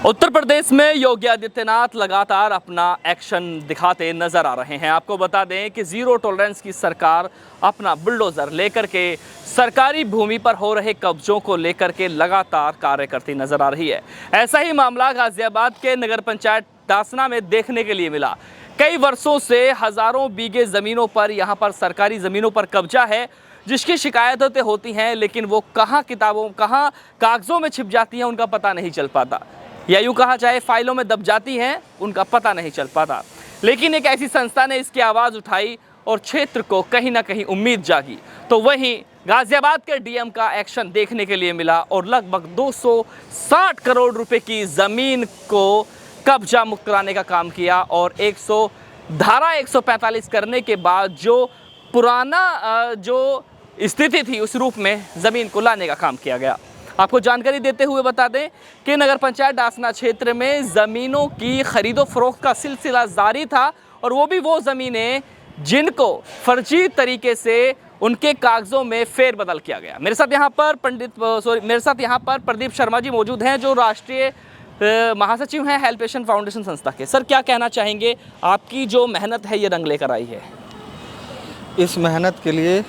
उत्तर प्रदेश में योगी आदित्यनाथ लगातार अपना एक्शन दिखाते नजर आ रहे हैं। आपको बता दें कि जीरो टॉलरेंस की सरकार अपना बुलडोजर लेकर के सरकारी भूमि पर हो रहे कब्जों को लेकर के लगातार कार्य करती नजर आ रही है। ऐसा ही मामला गाजियाबाद के नगर पंचायत डासना में देखने के लिए मिला। कई वर्षों से हजारों बीघे जमीनों पर यहाँ पर सरकारी जमीनों पर कब्जा है, जिसकी शिकायतें होती हैं, लेकिन वो कहाँ कागजों में छिप जाती हैं उनका पता नहीं चल पाता, या यूँ कहा जाए फाइलों में दब जाती हैं, उनका पता नहीं चल पाता। लेकिन एक ऐसी संस्था ने इसकी आवाज़ उठाई और क्षेत्र को कहीं ना कहीं उम्मीद जागी। तो वहीं गाजियाबाद के डीएम का एक्शन देखने के लिए मिला और लगभग 260 करोड़ रुपए की ज़मीन को कब्जा मुक्त कराने का काम किया और धारा 145 करने के बाद जो पुराना जो स्थिति थी उस रूप में ज़मीन को लाने का काम किया गया। आपको जानकारी देते हुए बता दें कि नगर पंचायत डासना क्षेत्र में ज़मीनों की खरीदो फरोख्त का सिलसिला जारी था, और वो भी वो ज़मीनें जिनको फर्जी तरीके से उनके कागज़ों में फेरबदल किया गया। मेरे साथ यहाँ पर प्रदीप शर्मा जी मौजूद हैं, जो राष्ट्रीय महासचिव हैं हेल्पेशन फाउंडेशन संस्था के। सर, क्या कहना चाहेंगे, आपकी जो मेहनत है ये रंग लेकर आई है? इस मेहनत के लिए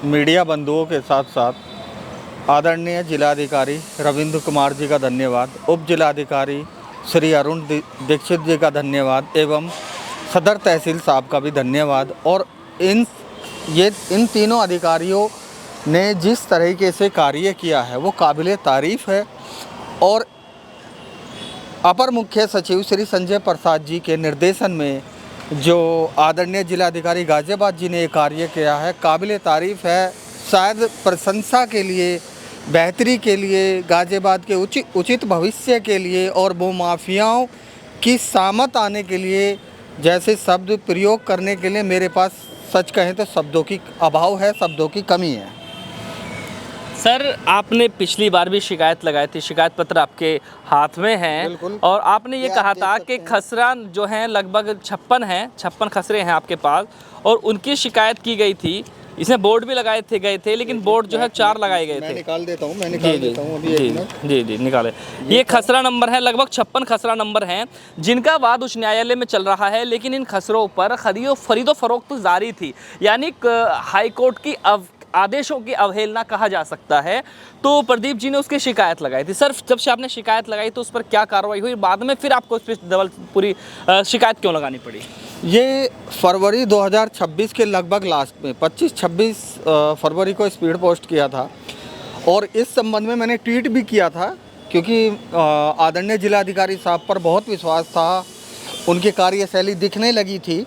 मीडिया बंधुओं के साथ साथ आदरणीय जिलाधिकारी रविंद्र कुमार जी का धन्यवाद, उप जिलाधिकारी श्री अरुण दीक्षित जी का धन्यवाद एवं सदर तहसील साहब का भी धन्यवाद। और इन तीनों अधिकारियों ने जिस तरीके से कार्य किया है वो काबिले तारीफ़ है। और अपर मुख्य सचिव श्री संजय प्रसाद जी के निर्देशन में जो आदरणीय जिलाधिकारी गाजियाबाद जी ने कार्य किया है काबिले तारीफ़ है। शायद प्रशंसा के लिए, बेहतरी के लिए, गाजियाबाद के उचित भविष्य के लिए और वो माफियाओं की सामत आने के लिए जैसे शब्द प्रयोग करने के लिए मेरे पास सच कहें तो शब्दों की अभाव है, शब्दों की कमी है। सर, आपने पिछली बार भी शिकायत लगाई थी, शिकायत पत्र आपके हाथ में है, और आपने ये कहा था कि खसरा जो हैं लगभग 56 खसरे हैं आपके पास, और उनकी शिकायत की गई थी। इसमें बोर्ड भी लगाए गए थे, लेकिन बोर्ड जो है 4 लगाए गए थे। मैं निकाल देता हूँ अभी। जी निकाले। ये खसरा नंबर है, लगभग 56 खसरा नंबर हैं, जिनका वाद उच्च न्यायालय में चल रहा है। लेकिन इन खसरों पर खरीदो फरोख्त जारी थी, यानी हाईकोर्ट की आदेशों की अवहेलना कहा जा सकता है। तो प्रदीप जी ने उसकी शिकायत लगाई थी। सर, जब से आपने शिकायत लगाई तो उस पर क्या कार्रवाई हुई, बाद में फिर आपको उस पर पूरी शिकायत क्यों लगानी पड़ी? ये फरवरी 2026 के लगभग लास्ट में 25-26 फरवरी को स्पीड पोस्ट किया था, और इस संबंध में मैंने ट्वीट भी किया था, क्योंकि आदरणीय जिलाधिकारी साहब पर बहुत विश्वास था, उनकी कार्यशैली दिखने लगी थी,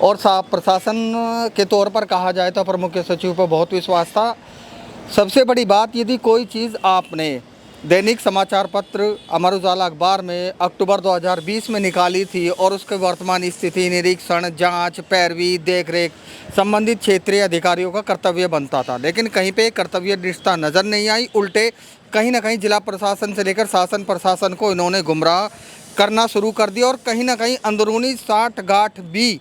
और साहब प्रशासन के तौर पर कहा जाए तो अपर मुख्य सचिव पर बहुत विश्वास था। सबसे बड़ी बात, यदि कोई चीज़ आपने दैनिक समाचार पत्र अमर उजाला अखबार में अक्टूबर 2020 में निकाली थी और उसके वर्तमान स्थिति, निरीक्षण, जांच, पैरवी, देखरेख संबंधित क्षेत्रीय अधिकारियों का कर्तव्य बनता था, लेकिन कहीं पे कर्तव्य निष्ठा नज़र नहीं आई। उल्टे कहीं ना कहीं जिला प्रशासन से लेकर शासन प्रशासन को इन्होंने गुमराह करना शुरू कर दिया, और कहीं ना कहीं अंदरूनी साठ-गांठ भी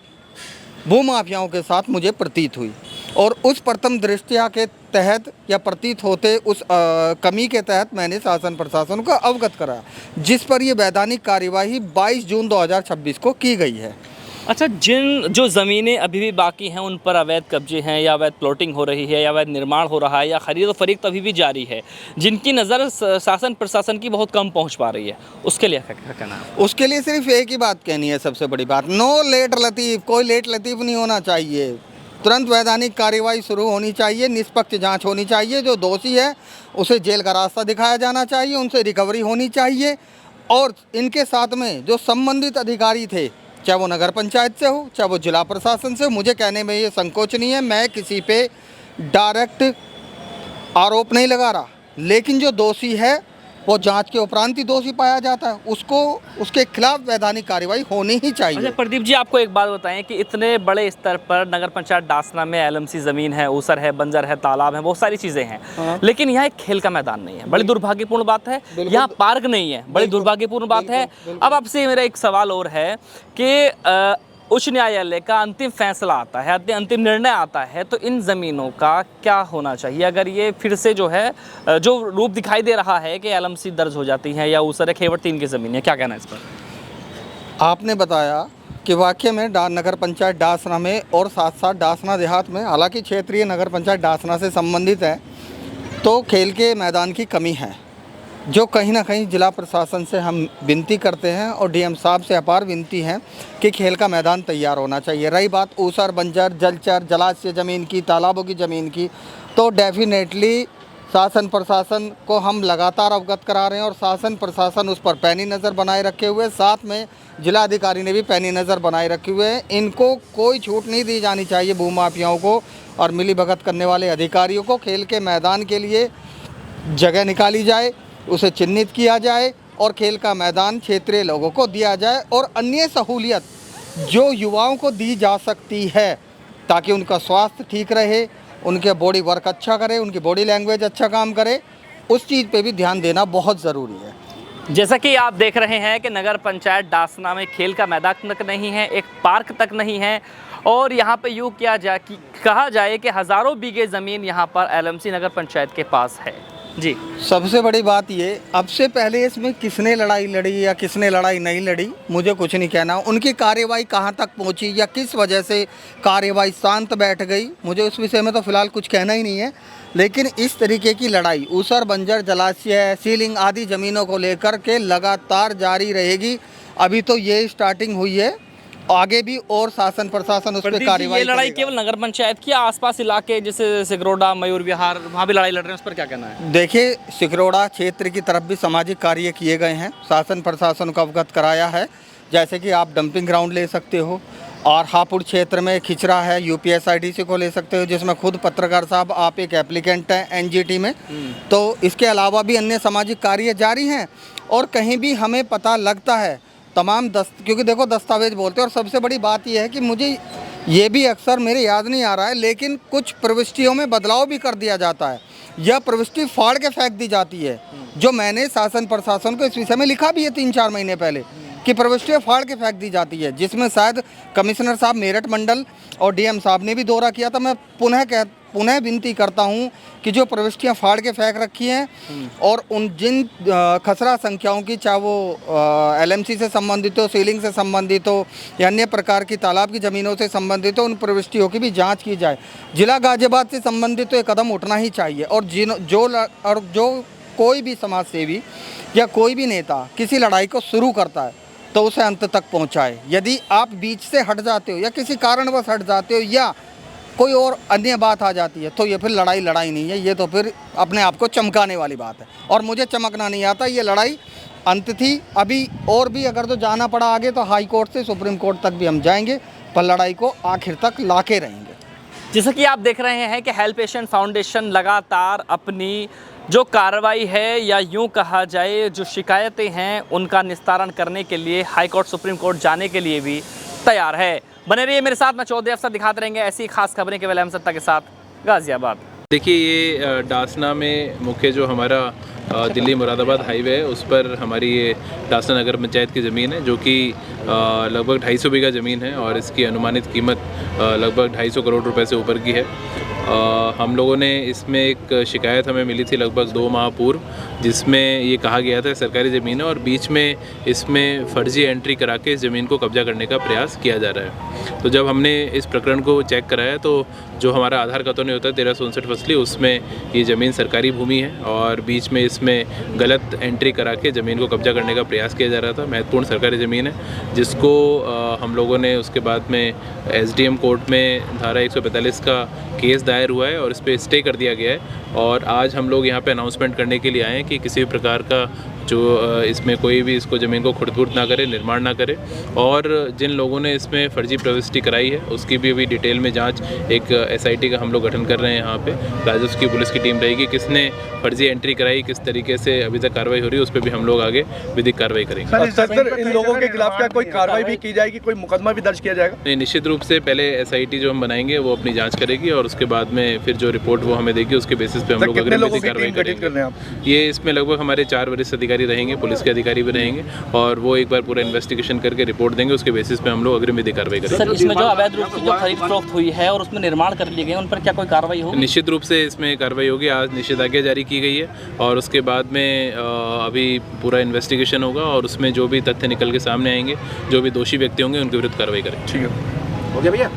भूमाफियाओं के साथ मुझे प्रतीत हुई। और उस प्रथम दृष्टया के तहत या प्रतीत होते उस कमी के तहत मैंने शासन प्रशासन को अवगत करा, जिस पर ये वैधानिक कार्यवाही 22 जून 2026 को की गई है। अच्छा, जो ज़मीनें अभी भी बाकी हैं उन पर अवैध कब्जे हैं, या अवैध प्लॉटिंग हो रही है, या अवैध निर्माण हो रहा है, या खरीद फरोख्त अभी भी जारी है, जिनकी नज़र शासन प्रशासन की बहुत कम पहुंच पा रही है, उसके लिए क्या कहना है? उसके लिए सिर्फ एक ही बात कहनी है, सबसे बड़ी बात, नो लेट लतीफ़। कोई लेट लतीफ़ नहीं होना चाहिए, तुरंत वैधानिक कार्यवाही शुरू होनी चाहिए, निष्पक्ष जांच होनी चाहिए। जो दोषी है उसे जेल का रास्ता दिखाया जाना चाहिए, उनसे रिकवरी होनी चाहिए। और इनके साथ में जो संबंधित अधिकारी थे, चाहे वो नगर पंचायत से हो, चाहे वो जिला प्रशासन से हो, मुझे कहने में ये संकोच नहीं है, मैं किसी पे डायरेक्ट आरोप नहीं लगा रहा, लेकिन जो दोषी है वो जांच के उपरांत ही दोषी पाया जाता है, उसके खिलाफ वैधानिक कार्रवाई होनी ही चाहिए। अच्छा प्रदीप जी, आपको एक बात बताएं कि इतने बड़े स्तर पर नगर पंचायत डासना में एलएमसी ज़मीन है, ऊसर है, बंजर है, तालाब है, बहुत सारी चीज़ें हैं, हाँ। लेकिन यहाँ एक खेल का मैदान नहीं है, बड़ी दुर्भाग्यपूर्ण बात है। यहाँ पार्क नहीं है, बड़ी दुर्भाग्यपूर्ण बात है। अब आपसे मेरा एक सवाल और है कि उच्च न्यायालय का अंतिम फैसला आता है, अंतिम निर्णय आता है, तो इन ज़मीनों का क्या होना चाहिए अगर ये फिर से जो है जो रूप दिखाई दे रहा है कि LMC दर्ज हो जाती है या ऊसर खेवड़ 3 की ज़मीन है, क्या कहना है इस पर? आपने बताया कि वाकई में नगर पंचायत डासना में और साथ साथ डासना देहात में, हालांकि क्षेत्रीय नगर पंचायत डासना से संबंधित है, तो खेल के मैदान की कमी है, जो कहीं ना कहीं जिला प्रशासन से हम विनती करते हैं और DM साहब से अपार विनती है कि खेल का मैदान तैयार होना चाहिए। रही बात ऊसर, बंजर, जलचर, जलाशय ज़मीन की, तालाबों की ज़मीन की, तो डेफिनेटली शासन प्रशासन को हम लगातार अवगत करा रहे हैं और शासन प्रशासन उस पर पैनी नज़र बनाए रखे हुए, साथ में जिला अधिकारी ने भी पैनी नज़र बनाए रखे हुए हैं। इनको कोई छूट नहीं दी जानी चाहिए, भूमाफियाओं को और मिली भगत करने वाले अधिकारियों को। खेल के मैदान के लिए जगह निकाली जाए, उसे चिन्हित किया जाए और खेल का मैदान क्षेत्रीय लोगों को दिया जाए और अन्य सहूलियत जो युवाओं को दी जा सकती है ताकि उनका स्वास्थ्य ठीक रहे, उनके बॉडी वर्क अच्छा करे, उनकी बॉडी लैंग्वेज अच्छा काम करे, उस चीज़ पे भी ध्यान देना बहुत ज़रूरी है। जैसा कि आप देख रहे हैं कि नगर पंचायत डासना में खेल का मैदान तक नहीं है, एक पार्क तक नहीं है और यहाँ पे यूँ कहा जाए कि हज़ारों बीघे ज़मीन यहाँ पर LMC नगर पंचायत के पास है। जी, सबसे बड़ी बात ये, अब से पहले इसमें किसने लड़ाई लड़ी या किसने लड़ाई नहीं लड़ी, मुझे कुछ नहीं कहना। उनकी कार्यवाही कहाँ तक पहुँची या किस वजह से कार्यवाही शांत बैठ गई, मुझे उस विषय में तो फिलहाल कुछ कहना ही नहीं है। लेकिन इस तरीके की लड़ाई ऊसर, बंजर, जलाशय, सीलिंग आदि ज़मीनों को लेकर के लगातार जारी रहेगी। अभी तो ये स्टार्टिंग हुई है, आगे भी और शासन प्रशासन उस पर कार्रवाई। ये लड़ाई केवल नगर पंचायत की, आसपास इलाके जैसे सिकरोड़ा, मयूर विहार, वहाँ भी लड़ाई लड़ रहे हैं, उस पर क्या कहना है? देखिए, सिकरोड़ा क्षेत्र की तरफ भी सामाजिक कार्य किए गए हैं, शासन प्रशासन को अवगत कराया है। जैसे कि आप डंपिंग ग्राउंड ले सकते हो और हापुड़ क्षेत्र में खिचरा है, UPSIDC को ले सकते हो, जिसमें खुद पत्रकार साहब आप एक एप्लीकेंट हैं NGT में। तो इसके अलावा भी अन्य सामाजिक कार्य जारी हैं और कहीं भी हमें पता लगता है तमाम क्योंकि देखो दस्तावेज बोलते हैं। और सबसे बड़ी बात यह है कि मुझे ये भी अक्सर मेरे याद नहीं आ रहा है, लेकिन कुछ प्रविष्टियों में बदलाव भी कर दिया जाता है या प्रविष्टि फाड़ के फेंक दी जाती है, जो मैंने शासन प्रशासन को इस विषय में लिखा भी है 3-4 महीने पहले कि प्रविष्टियाँ फाड़ के फेंक दी जाती है, जिसमें शायद कमिश्नर साहब मेरठ मंडल और DM साहब ने भी दौरा किया था। मैं पुनः विनती करता हूं कि जो प्रविष्टियां फाड़ के फेंक रखी हैं और उन जिन खसरा संख्याओं की, चाहे वो LMC से संबंधित हो, सीलिंग से संबंधित हो या अन्य प्रकार की तालाब की ज़मीनों से संबंधित हो, उन प्रविष्टियों की भी जांच की जाए। जिला गाजियाबाद से संबंधित तो एक कदम उठना ही चाहिए और जो कोई भी समाज सेवी या कोई भी नेता किसी लड़ाई को शुरू करता है तो उसे अंत तक पहुँचाए। यदि आप बीच से हट जाते हो या किसी कारणवश हट जाते हो या कोई और अन्य बात आ जाती है तो ये फिर लड़ाई नहीं है, ये तो फिर अपने आप को चमकाने वाली बात है और मुझे चमकना नहीं आता। ये लड़ाई अंत थी, अभी और भी अगर तो जाना पड़ा आगे तो हाई कोर्ट से सुप्रीम कोर्ट तक भी हम जाएंगे, पर लड़ाई को आखिर तक लाके रहेंगे। जैसा कि आप देख रहे हैं कि हेल्प एशियन फाउंडेशन लगातार अपनी जो कार्रवाई है या यूं कहा जाए जो शिकायतें हैं उनका निस्तारण करने के लिए हाई कोर्ट, सुप्रीम कोर्ट जाने के लिए भी तैयार है। बने रहिए मेरे साथ, मैं चौधरी अफसर दिखाते रहेंगे ऐसी खास खबरें केवल अहम सत्ता के साथ, गाजियाबाद। देखिए, ये डासना में मुख्य जो हमारा दिल्ली मुरादाबाद हाईवे है उस पर हमारी ये डासना नगर पंचायत की ज़मीन है, जो कि लगभग 250 बीघा ज़मीन है और इसकी अनुमानित कीमत लगभग 250 करोड़ रुपए से ऊपर की है। हम लोगों ने इसमें एक शिकायत हमें मिली थी लगभग 2 माह पूर्व, जिसमें ये कहा गया था सरकारी ज़मीन है और बीच में इसमें फर्जी एंट्री करा के इस ज़मीन को कब्जा करने का प्रयास किया जा रहा है। तो जब हमने इस प्रकरण को चेक कराया तो जो हमारा आधार खतौनी होता है 1359 फसली, उसमें ये ज़मीन सरकारी भूमि है और बीच में इसमें गलत एंट्री करा के ज़मीन को कब्जा करने का प्रयास किया जा रहा था। महत्वपूर्ण सरकारी ज़मीन है जिसको हम लोगों ने उसके बाद में SDM कोर्ट में धारा 145 का केस दायर हुआ है और इस पर स्टे कर दिया गया है। और आज हम लोग यहाँ पे अनाउंसमेंट करने के लिए आए हैं कि किसी भी प्रकार का जो इसमें कोई भी इसको ज़मीन को खुर्द-बुर्द ना करे, निर्माण ना करे और जिन लोगों ने इसमें फर्जी प्रविष्टि कराई है उसकी भी अभी डिटेल में जांच एक SIT का हम लोग गठन कर रहे हैं। यहाँ पे राजस्व की पुलिस की टीम रहेगी, किसने फर्जी एंट्री कराई, किस तरीके से अभी तक कार्रवाई हो रही है उस पर भी हम लोग आगे विधिक कार्रवाई करेंगे। सर, इन लोगों के खिलाफ क्या कोई कार्रवाई भी की जाएगी, कोई मुकदमा भी दर्ज किया जाएगा? नहीं, निश्चित रूप से पहले SIT जो हम बनाएंगे वो अपनी जाँच करेगी और उसके बाद में फिर जो रिपोर्ट वो हमें देगी उसके बेसिस पे हम लोग अग्रिम विधिक कार्रवाई करेंगे। ये इसमें लगभग हमारे 4 वरिष्ठ अधिकारी अधिकारी रहेंगे, पुलिस के अधिकारी भी रहेंगे और वो एक बार पूरा इन्वेस्टिगेशन करके रिपोर्ट देंगे। उसके बेसिस पे हम लोग अग्रिम विधि कार्रवाई करेंगे। सर, इसमें जो अवैध रूप से जो खरीद फरोख्त हुई है और उसमें निर्माण कर लिए गए उन पर क्या कोई कार्रवाई होगी? निश्चित रूप से इसमें कार्रवाई होगी। आज निषेधाज्ञा जारी की गई है और उसके बाद में अभी पूरा इन्वेस्टिगेशन होगा और उसमें जो भी तथ्य निकल के सामने आएंगे, जो भी दोषी व्यक्ति होंगे उनके विरुद्ध कार्रवाई करेंगे। ठीक है, हो गया भैया।